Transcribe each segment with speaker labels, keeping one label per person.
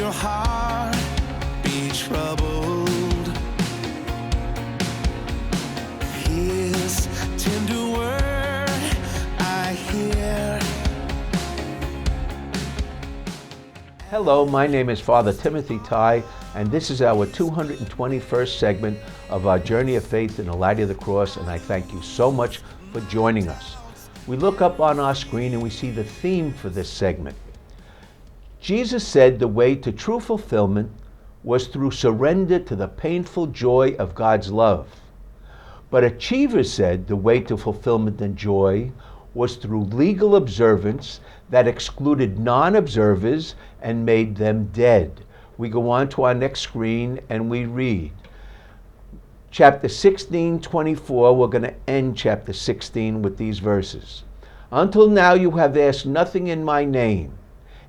Speaker 1: your heart be troubled. His tender word I hear.
Speaker 2: Hello, my name is Father Timothy Tighe, and this is our 221st segment of our Journey of Faith in the Light of the Cross, and I thank you so much for joining us. We look up on our screen and we see the theme for this segment. Jesus said the way to true fulfillment was through surrender to the painful joy of God's love. But Achievers said the way to fulfillment and joy was through legal observance that excluded non-observers and made them dead. We go on to our next screen and we read chapter 16:24. We're going to end chapter 16 with these verses. Until now you have asked nothing in my name.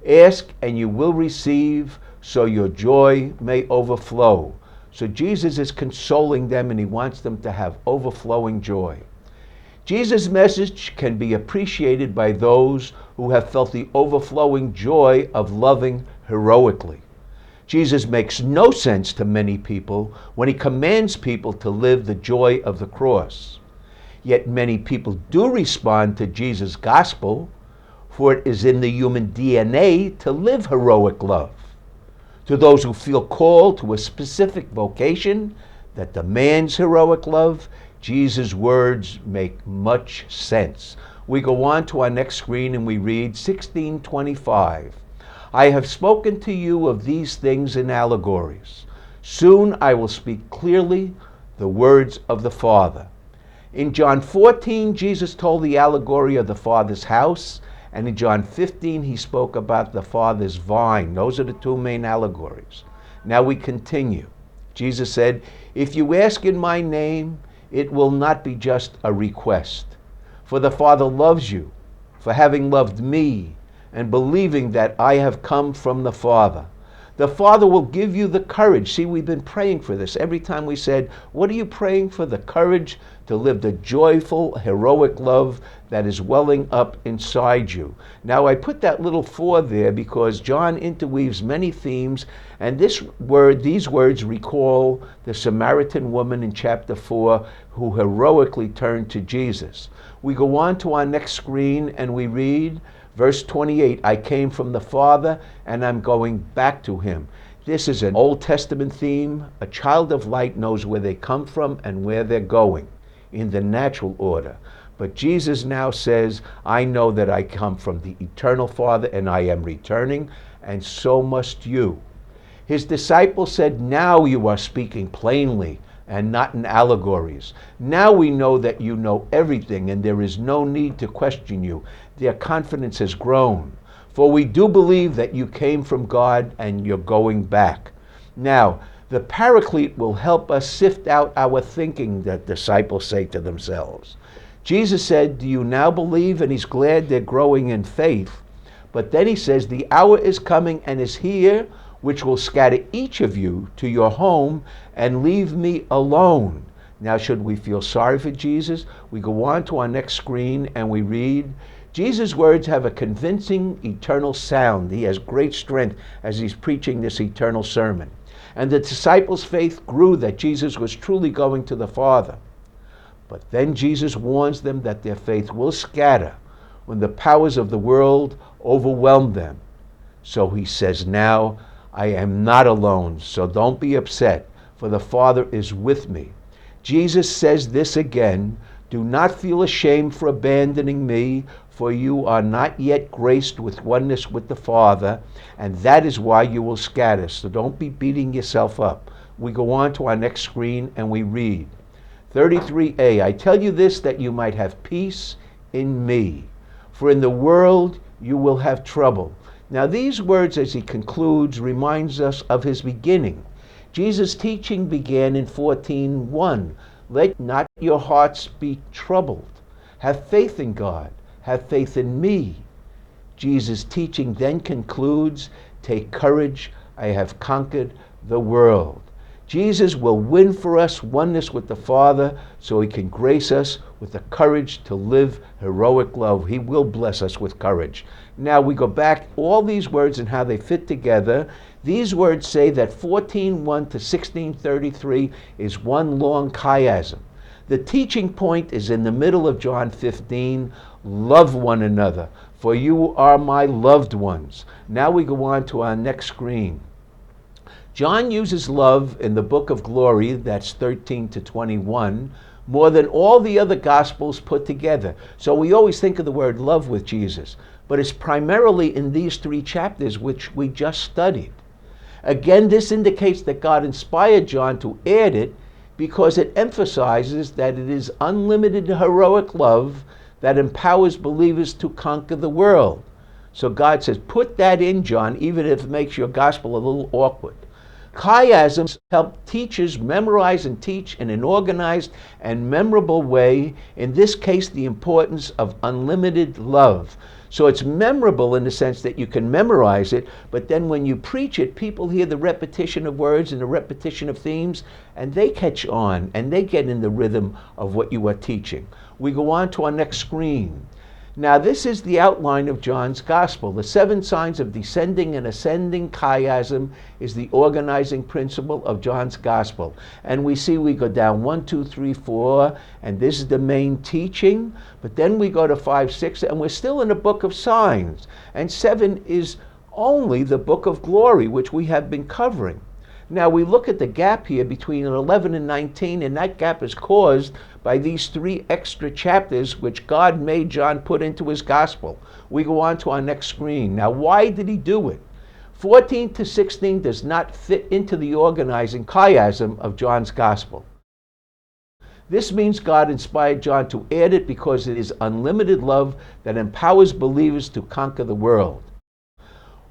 Speaker 2: Ask and you will receive, so your joy may overflow. So Jesus is consoling them and he wants them to have overflowing joy. Jesus' message can be appreciated by those who have felt the overflowing joy of loving heroically. Jesus makes no sense to many people when he commands people to live the joy of the cross. Yet many people do respond to Jesus' gospel, for it is in the human DNA to live heroic love. To those who feel called to a specific vocation that demands heroic love, Jesus' words make much sense. We go on to our next screen and we read 16:25. I have spoken to you of these things in allegories. Soon I will speak clearly the words of the Father. In John 14, Jesus told the allegory of the Father's house, and in John 15, he spoke about the Father's vine. Those are the two main allegories. Now we continue. Jesus said, if you ask in my name, it will not be just a request. For the Father loves you, for having loved me, and believing that I have come from the Father. The Father will give you the courage. See, we've been praying for this. Every time we said, what are you praying for? The courage to live the joyful, heroic love that is welling up inside you. Now, I put that little "for" there because John interweaves many themes, and these words recall the Samaritan woman in chapter 4 who heroically turned to Jesus. We go on to our next screen and we read, verse 28, I came from the Father and I'm going back to him. This is an Old Testament theme. A child of light knows where they come from and where they're going in the natural order. But Jesus now says, I know that I come from the eternal Father and I am returning, and so must you. His disciples said, now you are speaking plainly and not in allegories. Now we know that you know everything and there is no need to question you. Their confidence has grown. For we do believe that you came from God and you're going back. Now, the Paraclete will help us sift out our thinking, that disciples say to themselves. Jesus said, do you now believe? And he's glad they're growing in faith. But then he says, the hour is coming and is here, which will scatter each of you to your home and leave me alone. Now, should we feel sorry for Jesus? We go on to our next screen and we read, Jesus' words have a convincing eternal sound. He has great strength as he's preaching this eternal sermon. And the disciples' faith grew that Jesus was truly going to the Father. But then Jesus warns them that their faith will scatter when the powers of the world overwhelm them. So he says, now I am not alone, so don't be upset, for the Father is with me. Jesus says this again, do not feel ashamed for abandoning me, for you are not yet graced with oneness with the Father, and that is why you will scatter. So don't be beating yourself up. We go on to our next screen and we read, 33a, I tell you this that you might have peace in me, for in the world you will have trouble. Now these words as he concludes reminds us of his beginning. Jesus' teaching began in 14:1. Let not your hearts be troubled. Have faith in God. Have faith in me. Jesus' teaching then concludes, take courage, I have conquered the world. Jesus will win for us oneness with the Father so he can grace us with the courage to live heroic love. He will bless us with courage. Now we go back, all these words and how they fit together. These words say that 14:1 to 16:33 is one long chiasm. The teaching point is in the middle of John 15, love one another, for you are my loved ones. Now we go on to our next screen. John uses love in the book of glory, that's 13 to 21, more than all the other gospels put together. So we always think of the word love with Jesus, but it's primarily in these 3 chapters which we just studied. Again, this indicates that God inspired John to add it because it emphasizes that it is unlimited heroic love that empowers believers to conquer the world. So God says, put that in, John, even if it makes your gospel a little awkward. Chiasms help teachers memorize and teach in an organized and memorable way, in this case, the importance of unlimited love. So it's memorable in the sense that you can memorize it, but then when you preach it, people hear the repetition of words and the repetition of themes, and they catch on, and they get in the rhythm of what you are teaching. We go on to our next screen. Now this is the outline of John's Gospel. The 7 signs of descending and ascending chiasm is the organizing principle of John's Gospel. And we go down 1, 2, 3, 4, and this is the main teaching. But then we go to 5, 6, and we're still in the book of signs. And 7 is only the book of glory, which we have been covering. Now we look at the gap here between 11 and 19, and that gap is caused by these 3 extra chapters which God made John put into his gospel. We go on to our next screen. Now why did he do it? 14 to 16 does not fit into the organizing chiasm of John's gospel. This means God inspired John to add it because it is unlimited love that empowers believers to conquer the world.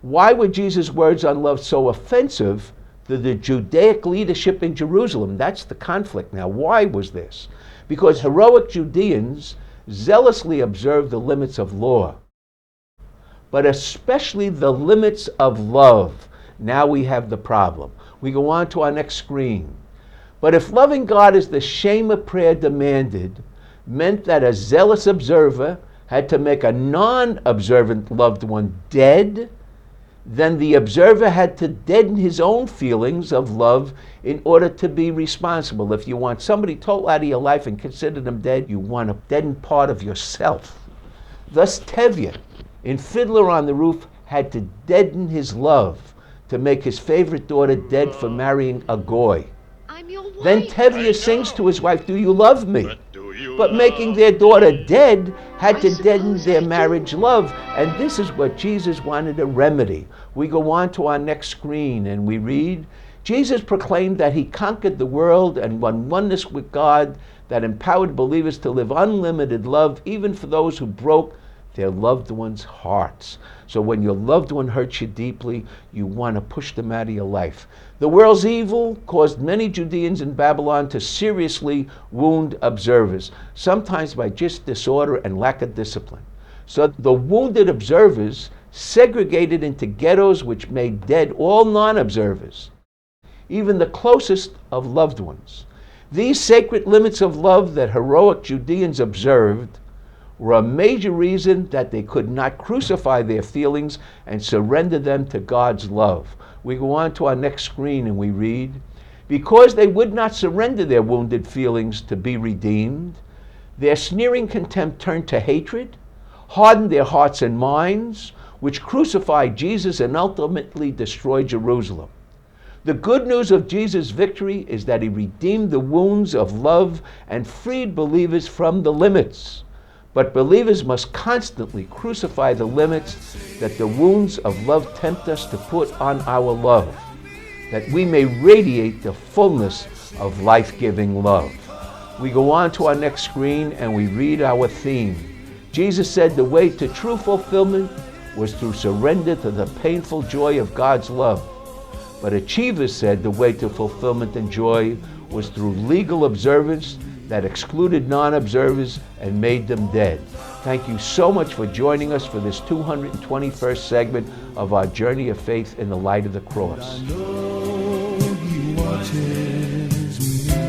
Speaker 2: Why were Jesus' words on love so offensive to the Judaic leadership in Jerusalem? That's the conflict now. Why was this? Because heroic Judeans zealously observed the limits of law, but especially the limits of love. Now we have the problem. We go on to our next screen. But if loving God as the Shema prayer demanded meant that a zealous observer had to make a non-observant loved one dead, then the observer had to deaden his own feelings of love in order to be responsible. If you want somebody told out of your life and consider them dead, you want a deadened part of yourself. Thus Tevye, in Fiddler on the Roof, had to deaden his love to make his favorite daughter dead for marrying a goy.
Speaker 3: I'm your wife.
Speaker 2: Then Tevye sings to his wife, "Do you love me?" But making their daughter dead had to deaden their marriage love. And this is what Jesus wanted to remedy. We go on to our next screen and we read, Jesus proclaimed that he conquered the world and won oneness with God that empowered believers to live unlimited love, even for those who broke their loved ones' hearts. So when your loved one hurts you deeply, you want to push them out of your life. The world's evil caused many Judeans in Babylon to seriously wound observers, sometimes by just disorder and lack of discipline. So the wounded observers segregated into ghettos which made dead all non-observers, even the closest of loved ones. These sacred limits of love that heroic Judeans observed were a major reason that they could not crucify their feelings and surrender them to God's love. We go on to our next screen and we read, because they would not surrender their wounded feelings to be redeemed, their sneering contempt turned to hatred, hardened their hearts and minds, which crucified Jesus and ultimately destroyed Jerusalem. The good news of Jesus' victory is that he redeemed the wounds of love and freed believers from the limits. But believers must constantly crucify the limits that the wounds of love tempt us to put on our love, that we may radiate the fullness of life-giving love. We go on to our next screen and we read our theme. Jesus said the way to true fulfillment was through surrender to the painful joy of God's love. But Achievers said the way to fulfillment and joy was through legal observance that excluded non-observers and made them dead. Thank you so much for joining us for this 221st segment of our journey of faith in the light of the cross.
Speaker 1: I know you are touches me.